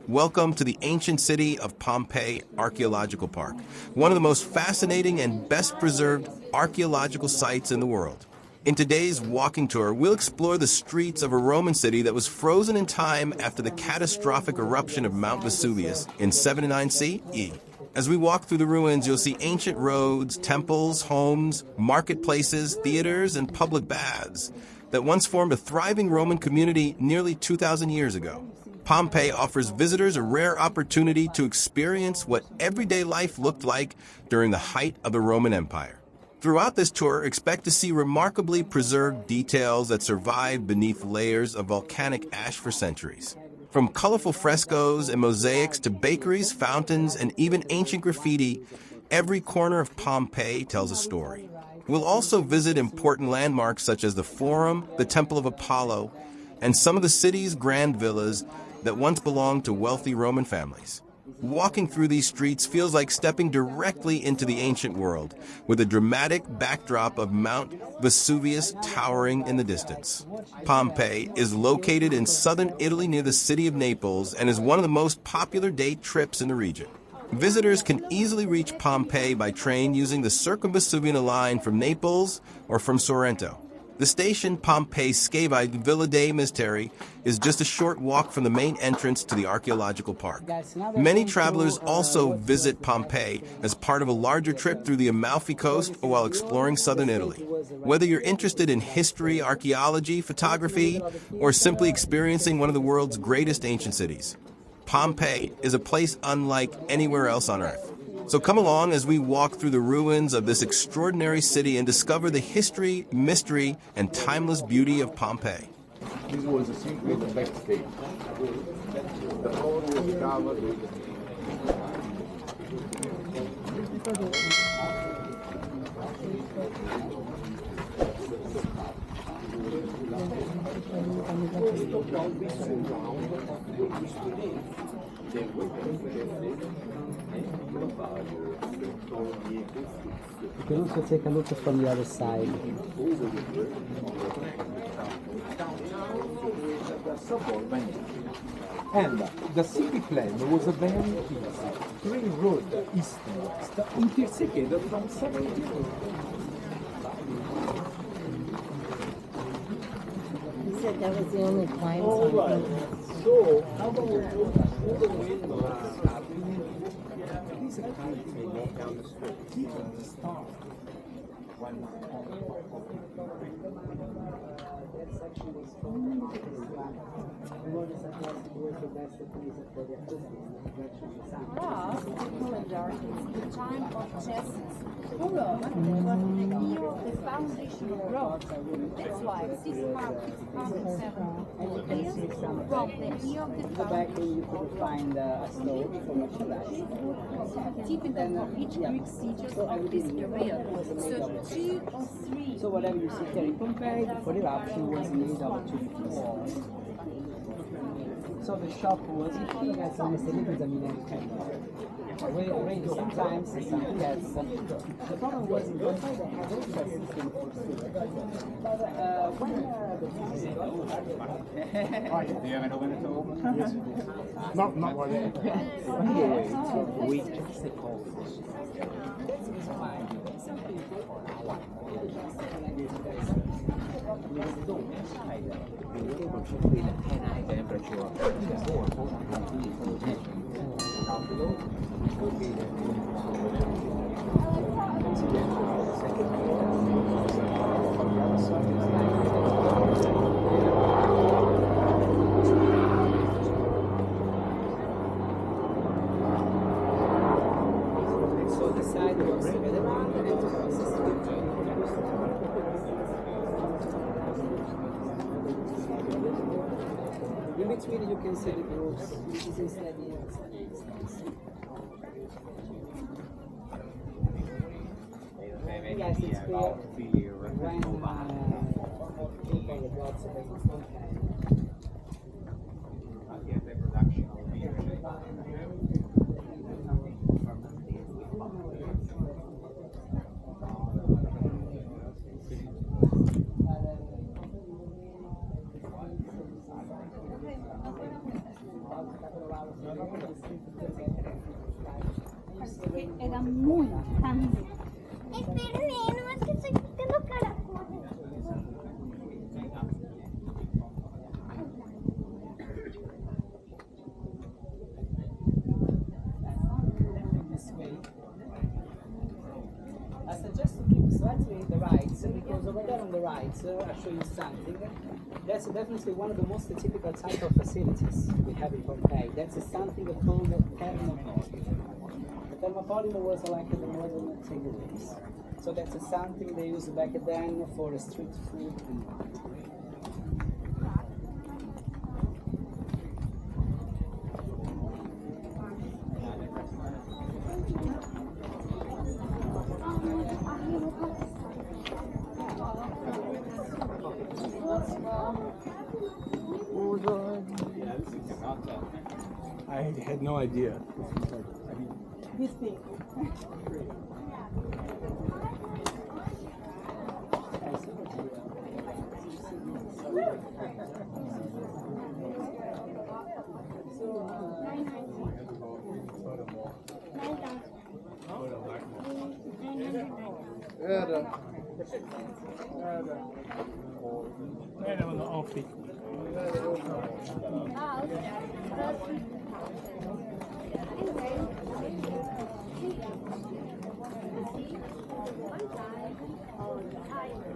Welcome to the ancient city of Pompeii Archaeological Park, one of the most fascinating and best preserved archaeological sites in the world. In today's walking tour, we'll explore the streets of a Roman city that was frozen in time after the catastrophic eruption of Mount Vesuvius in 79 CE. As we walk through the ruins, you'll see ancient roads, temples, homes, marketplaces, theaters, and public baths that once formed a thriving Roman community nearly 2,000 years ago. Pompeii offers visitors a rare opportunity to experience what everyday life looked like during the height of the Roman Empire. Throughout this tour, expect to see remarkably preserved details that survive beneath layers of volcanic ash for centuries. From colorful frescoes and mosaics to bakeries, fountains, and even ancient graffiti, every corner of Pompeii tells a story. We'll also visit important landmarks such as the Forum, the Temple of Apollo, and some of the city's grand villas that once belonged to wealthy Roman families. Walking through these streets feels like stepping directly into the ancient world, with a dramatic backdrop of Mount Vesuvius towering in the distance. Pompeii is located in southern Italy near the city of Naples and is one of the most popular day trips in the region. Visitors can easily reach Pompeii by train using the Circumvesuvian line from Naples or from Sorrento. The station Pompeii Scavi Villa dei Misteri is just a short walk from the main entrance to the archaeological park. Many travelers also visit Pompeii as part of a larger trip through the Amalfi Coast or while exploring southern Italy. Whether you're interested in history, archaeology, photography, or simply experiencing one of the world's greatest ancient cities, Pompeii is a place unlike anywhere else on Earth. So come along as we walk through the ruins of this extraordinary city and discover the history, mystery, and timeless beauty of Pompeii. This was simply the backstage. The floor was covered with You can also take a look from the other side. And the city plan was a very easy. 3 roads east and west, intersected from 70. You said that was the only climb zone. So, how about we go through the windows? This is a country down the street. Keep the star. The time of Jesus. The foundation of Rome. That's why this is marked 607 from the year of the Go back and you could find a stove for merchandise. typical of each Greek siege of this period. So 2 or 3. So whatever you see here in Pompeii, before the eruption was made of 2 pieces. So the shop was already sometimes something else. The problem was in Pompeii they had also a system for food. But when Do you have an oven at home? Not one. We just the cold. so the side was in between you can see the groups. This is instead yes, it's clear when the gods of Che era muy grande. Espermino, es que estoy quitando caracoles. This way. I suggest to keep slightly the right, because over there on the right, I'll show you something. That's definitely one of the most typical type of facilities we have in Pompeii. That's something called thermopolium. The thermopolium was like the modern takeaways. So that's something they used back then for street food and I had no idea. This big. Erano offi.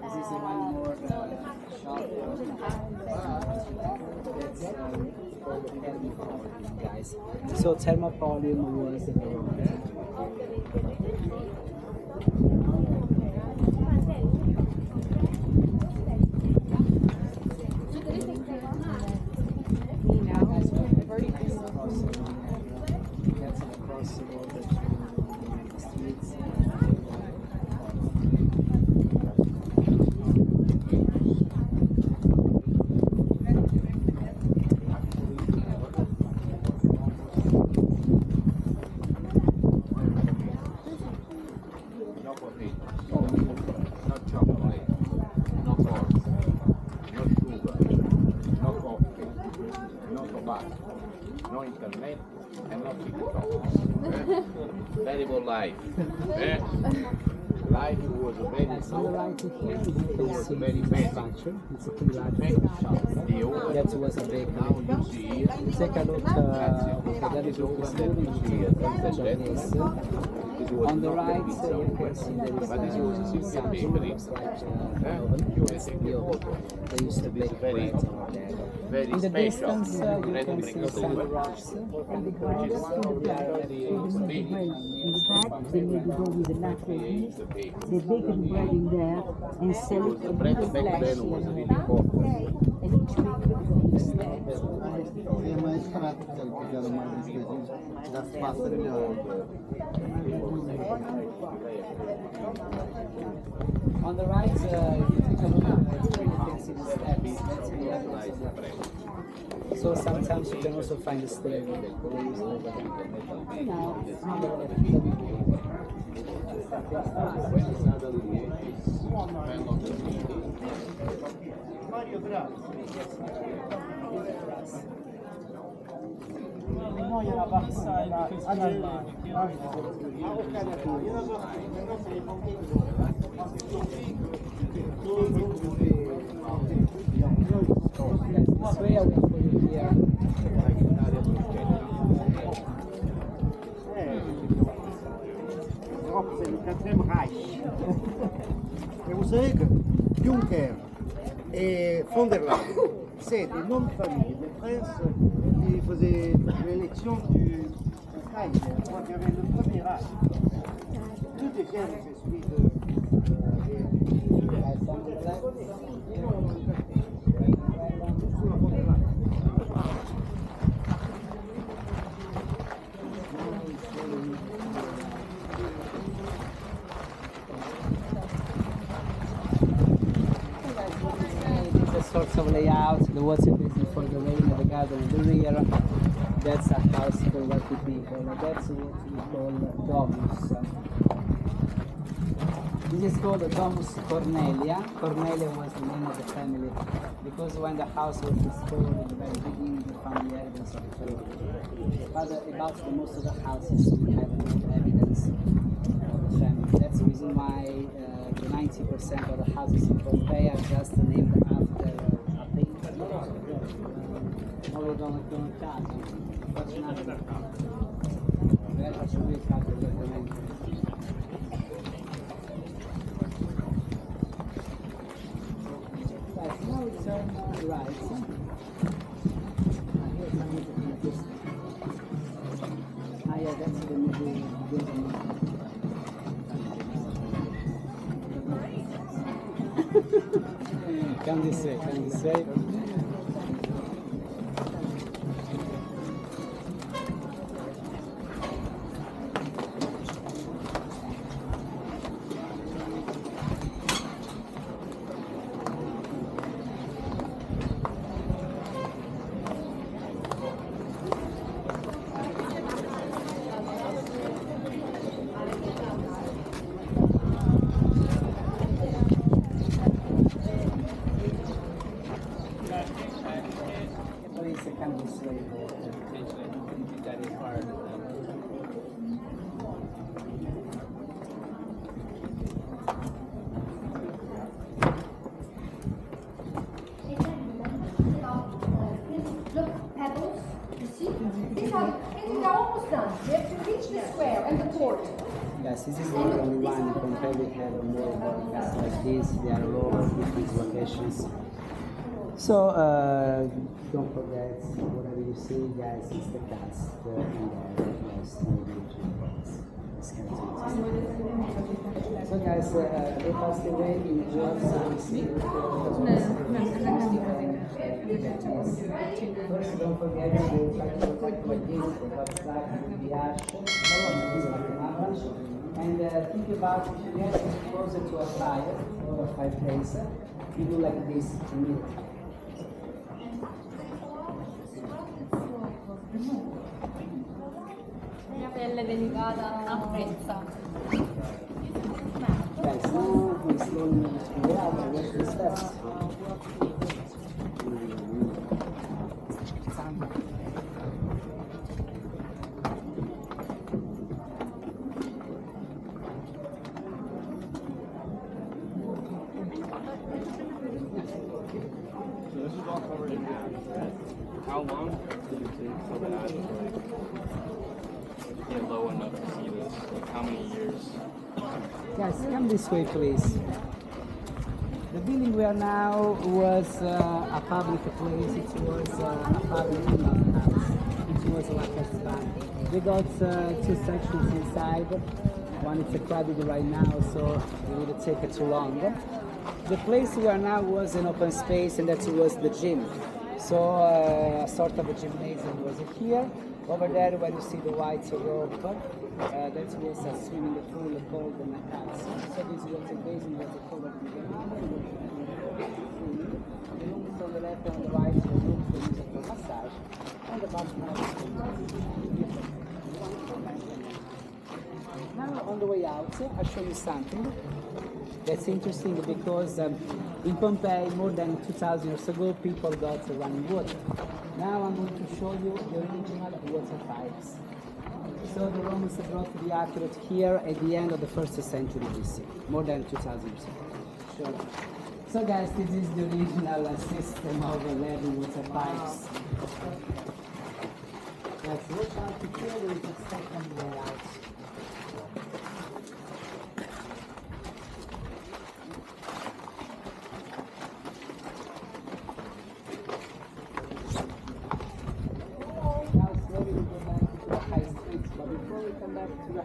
this is one more shop. Guys. So thermopolium was that's across the border to the streets. Not chocolate, no corn, no sugar, no coffee, no tobacco, no internet, and no TikTok. Terrible life. Life was very On the slow. right here, you It can was see very the basic. structure. It's a pretty large Basic structure. The old That was a big now you see here. Take a look at This the over there you see here. this. This was On the not right, pizza you over can see there is but this was a simple something bakery. looks like You can take the a oven. photo. They used to bake Very, bread over there. very In the special. distance, you Red can brick see some over. rocks. And the bread Which is in the back. very big. In the back, they made it go with the natural yeast. The big. They bake the bread in there and sell it The for bread the back flesh. then was really important. And each week is there. E mais prática, que fizeram mais coisinhas das passas de On the right, if you take a look at it, you can see the steps. That's the entrance of the bread. So sometimes you can also find the stairway that they use over This way I will put it here. L'Europe, c'est le quatrième Reich. Et vous savez que Juncker et von der Leyen, c'est des noms de famille, des princes qui faisaient l'élection du Reich. Je crois qu'il y avait le premier Reich. Le deuxième, c'est celui de... Sorts of layout, the water basin for the rain, the garden in the rear. That's a house for wealthy people. That's what we call domus. This is called Domus Cornelia. Cornelia was the name of the family because when the house was restored in the very beginning, the family had But about the most of the houses, we have no evidence of the family. That's the reason why the 90% of the houses in Pompeii are just named after a painter. Non vedono più un caso. Faccio un altro. Magari faccio lui il caso direttamente. Right, now we turn right. Yeah, that's the building. Come this way, come this way. Look, pebbles, you see? These are, and they're almost done. We have to reach the square and the court. Yes, this is the only one in Pompeii. We have more buildings like this. They are all different locations. So don't forget, whatever you see, guys, is the cast and the lost So guys, they passed away in June 76. First, don't forget to protect my kids, what's that, the ash, and think about if you get closer to a fire or a fireplace, you do like this immediately. La pelle delicata non apprezza. Guys, now we slowly go out and watch the steps. This is all covered in red. How long did it take for the ash to get low enough to see this? Like how many years? Guys, come this way, please. The building we are now was a public place. It was a public house. It was like a span. We got two sections inside. One is crowded right now, so it would take too long. The place we are now was an open space, and that was the gym. So a sort of a gymnasium was here. Over there, where you see the white rope, that was a swimming pool called the Macaz. So this water basin was covered with the rooms on the left and on the right were rooms for use for massage, and the bottom Now on the way out, I'll show you something that's interesting because in Pompeii, more than 2,000 years ago, people got running water. Now I'm going to show you the original water pipes. So the Romans brought the aqueduct here at the end of the 1st century BC, more than 2,000 years ago. Sure. So guys, this is the original system of leading water pipes. Let's watch out here, there is a second way out.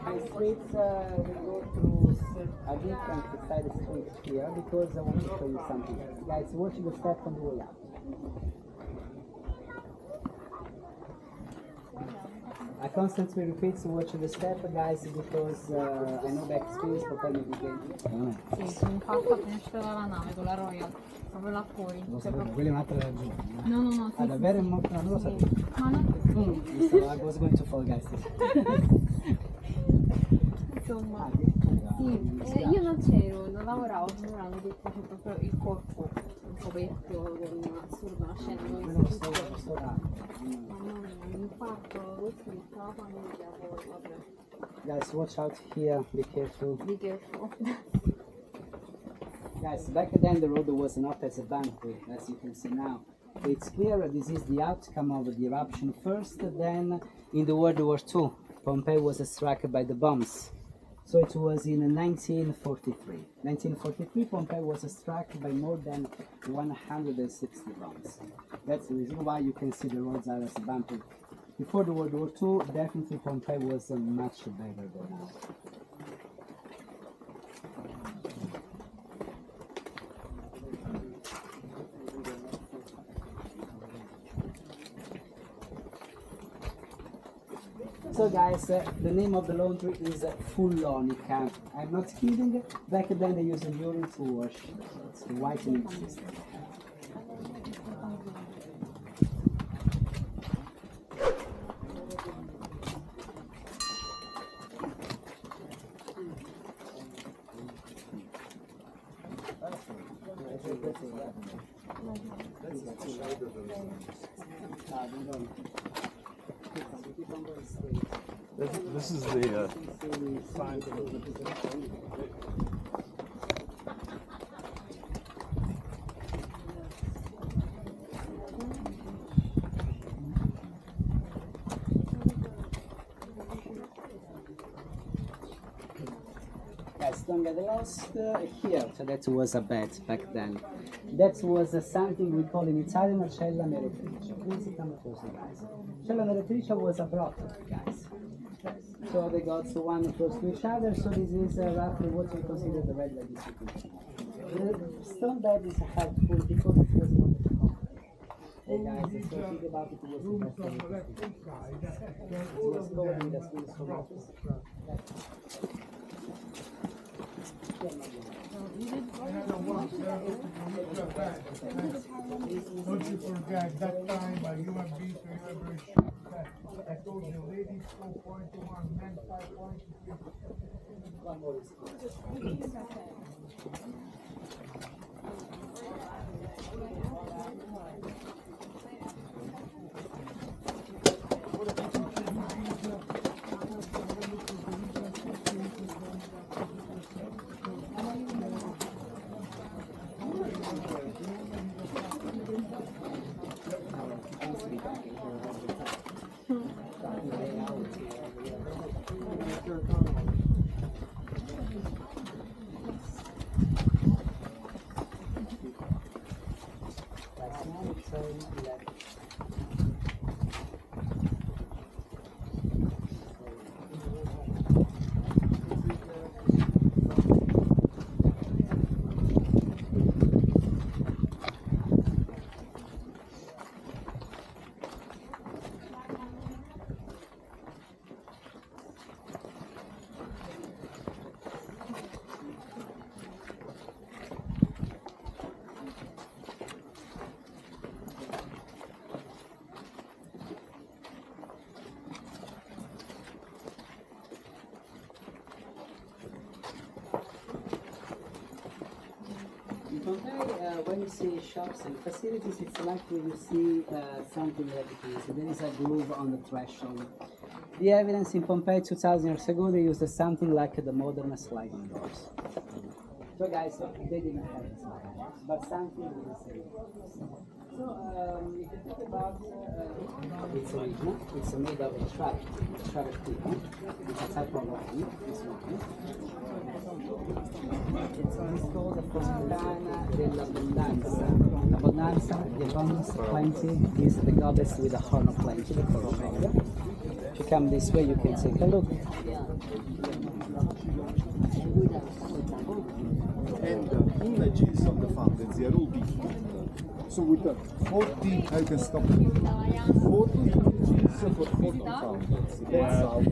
High streets, we go through a different side street here because I want to show you something. Guys, watch the step on the way out. I constantly repeat to watch the step, guys, because I know the experience for me again. Sì, sono fatta appena uscita dalla nave con la Royal, proprio là fuori. Quella è un'altra ragione. No, no, no. Ah, davvero? Non lo sapevo. Ma non I was going to fall, guys. insomma, sì, io non c'ero, non lavoravo, però hanno detto che proprio il corpo un po' vecchio, con assurdo, una scena, non so tutto. Mamma mia. Guys, watch out here. Be careful. Be careful. Guys, back then the road was not as bumpy as you can see now. It's clear this is the outcome of the eruption first, then in the World War II, Pompeii was struck by the bombs. So it was in 1943. 1943, Pompeii was struck by more than 160 bombs. That's the reason why you can see the roads are as bumpy. Before the World War II, definitely Pompeii was much better than now. So guys, the name of the laundry is Fullonica. I'm not kidding. Back then they used urine to wash. It's the whitening system. This is the sign for the Guys, don't get lost here. So that was a bed back then. That was something we call in Italian a cella meretrice. Please come closer, guys. Cella meretrice was a brothel, guys. So they got one close to each other. So this is roughly what we consider the red light distribution. The stone bed is helpful because it was not a common. Hey guys, so think about it, it was the best thing. It was going as soon as possible. Don't you forget that time by human beings, remember that I told you ladies 4.1, men 5.3. When you see shops and facilities, it's likely you see something like this. There is a groove on the threshold. The evidence in Pompeii 2000 years ago, they used something like the modern sliding doors. So guys, they didn't have it, but something is the same. So if you talk about its original, it's made of a travertino. It's a type of wine, this one. It's called the Fontana dell'Abbondanza. Abbondanza, the abundance, plenty, is the goddess with a horn of plenty, the Coromega. If you come this way, you can take a look. And the images of the fountains, they are all beautiful. So with the 40, I can stop it. 40 images for 40 fountains. That's how.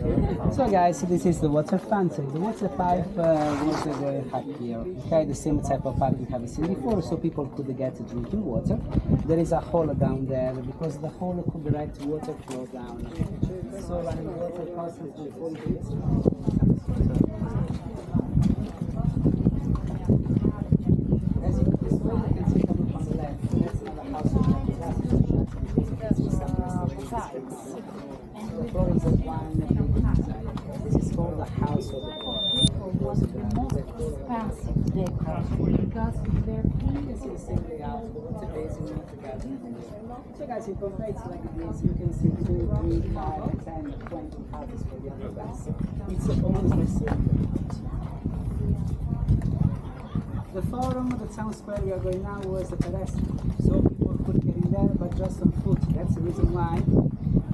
So guys, this is the water fountain. The water pipe was very high here. Okay, the same type of pipe we have seen before, so people could get drinking water. There is a hole down there because the hole could direct water flow down. So running water constantly falling here. As you can see, you can take a look on the left. That's another house. The floor is a one building inside. This is called the house of the It was the most expensive decor because they're You see the same layout, the water basin together. So guys, in Pompeii it's like this. You can see 2, 3, 5, 10, 20 houses for the other guys. It's always the same. The forum, the town square we are going now was the pedestrian. So people could get in there, but just on foot. That's the reason why.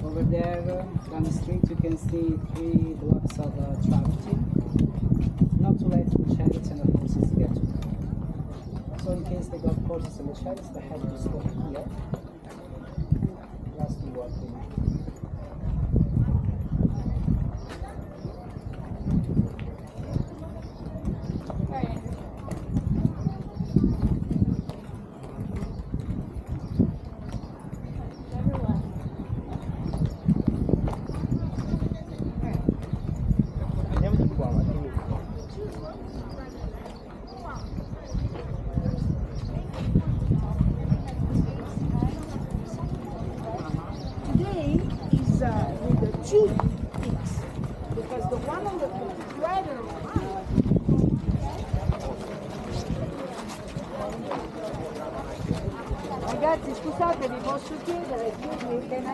Over there, down the street, you can see 3 blocks of travertine. Not to let the chariots and the horses get to them. So in case they got horses and the chariots, they had to stop here. Just be walking. Today is with the 2 peaks because the one on the rather Ragazzi, scusate, vi posso chiedere, excuse me, can I...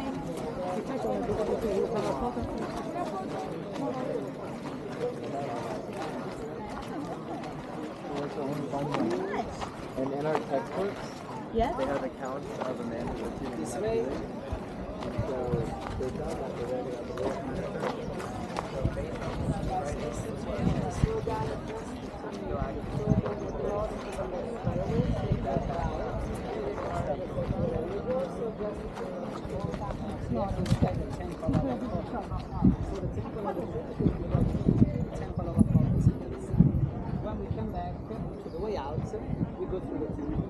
And in our textbooks, Yeah? they have accounts of a man who lived in This way. So they're done at the regular. When we come back to the way out, we go through the tunnel.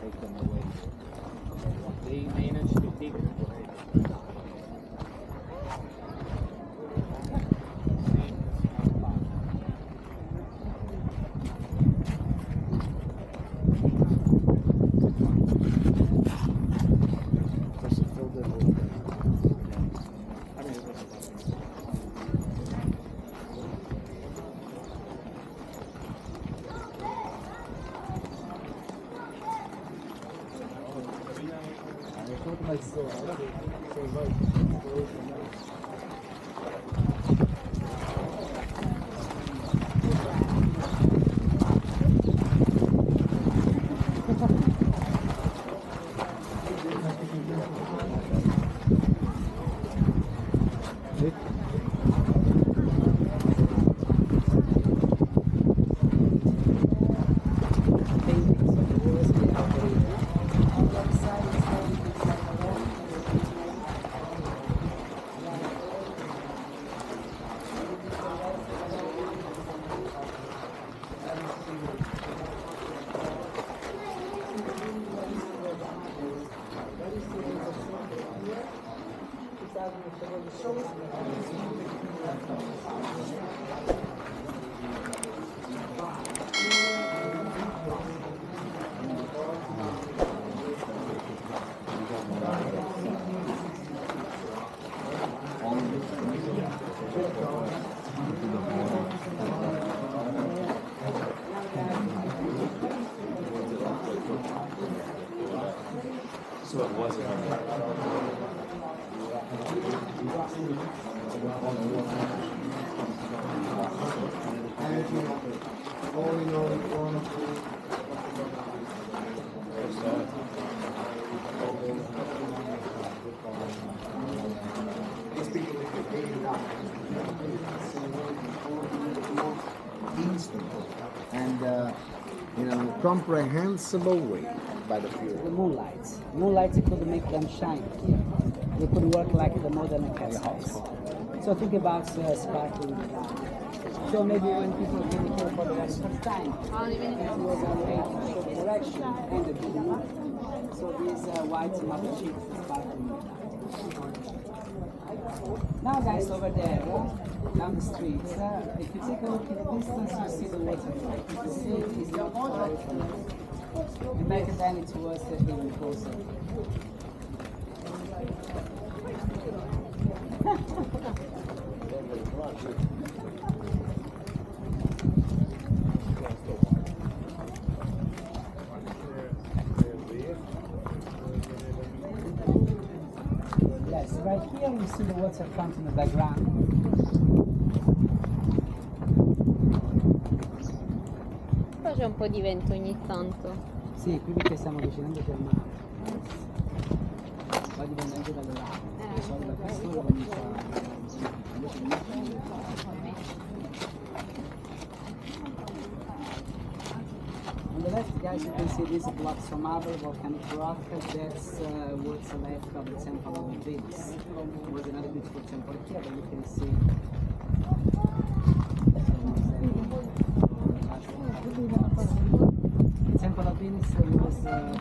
Take them away. They managed to dig it away. So it wasn't. And in a comprehensible way by the period. The moonlight. Moonlight could make them shine here. They could work like the modern castles. So think about sparkling light. So maybe when people came here for the very first time, it was a way to show the direction and the beginning. So these white map sheets sparkling light. Now guys, over there, down the streets, if you take a look at the distance, you see the water. You see it's not far away from us. And back then it was even closer. Yes, right here you see the waterfront in the background. Però c'è un po' di vento ogni tanto. Sì, qui perché stiamo avvicinando al mare. Poi dipende anche dall'orario. So da quest'ora comincia. On the left, guys, you can see these blocks from marble, volcanic rock. That's what's left of the temple of Venus. There was another beautiful temple here, but you can see. The temple of Venus was here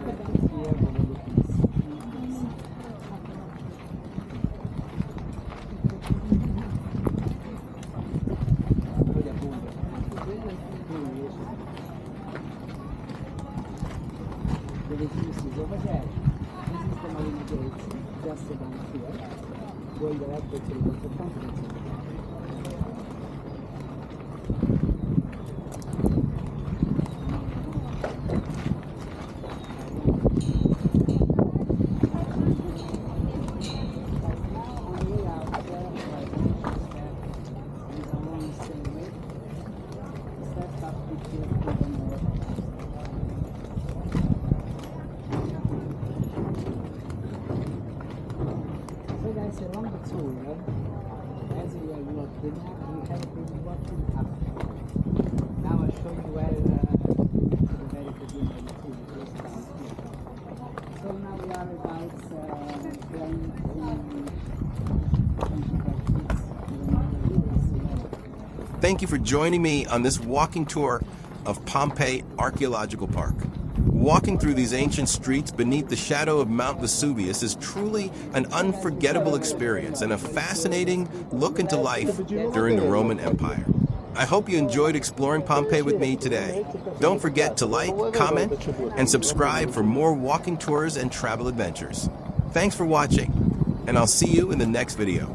overlooking the sea. The Vesuvius is over there. This is the Marina Gate, just down here, going directly to the water continent. Along the tour, as we are walking, we have been walking up. Now I'll show you where to the very beginning of the tour, just down here. So now we are about 25 feet. Thank you for joining me on this walking tour of Pompeii Archaeological Park. Walking through these ancient streets beneath the shadow of Mount Vesuvius is truly an unforgettable experience and a fascinating look into life during the Roman Empire. I hope you enjoyed exploring Pompeii with me today. Don't forget to like, comment, and subscribe for more walking tours and travel adventures. Thanks for watching, and I'll see you in the next video.